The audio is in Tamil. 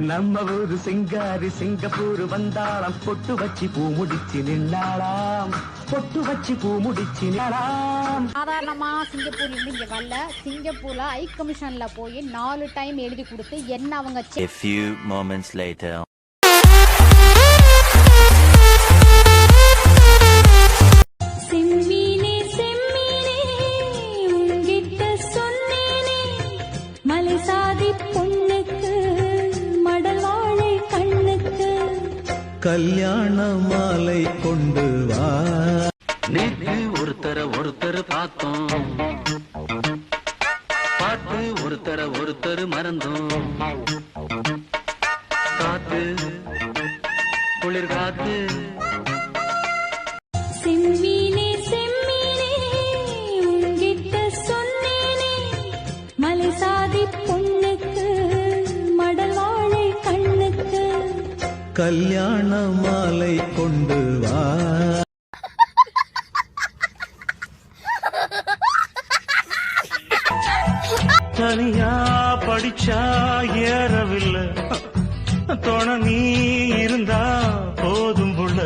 நம்ம ஊரு சிங்காரி சிங்கப்பூர் வந்தாளாம், பொட்டு வச்சு பூ முடிச்சு நின்னாளாம், பொட்டு வச்சு பூ முடிச்சு நின்னாளாம். சாதாரணமா சிங்கப்பூர்ல இருந்து இங்க வரல, சிங்கப்பூர்ல ஹை கமிஷன்ல போய் 4 டைம் எழுதி கொடுத்து என்ன அவங்க A few moments later. செம்மீனே செம்மீனே உங்கிட்ட சொன்னேனே, மலை சாதி பொண்ணுக்கு மடல் வாழை கண்ணுக்கு கல்யாண மாலை கொண்டு வா. நேற்று ஒருத்தர் பார்த்தோம், பார்த்து ஒருத்தர் மறந்தோம். காத்து குளிர் காத்து. செம்மீனே செம்மீனே உங்கிட்ட சொன்னேனே, மலை சாதி பொண்ணுக்கு மடல் வாழை கண்ணுக்கு கல்யாண மாலை கொண்டு வா. தனியா படிச்சா ஏறவில்லை, துணை நீ இருந்தா போதும் புள்ள.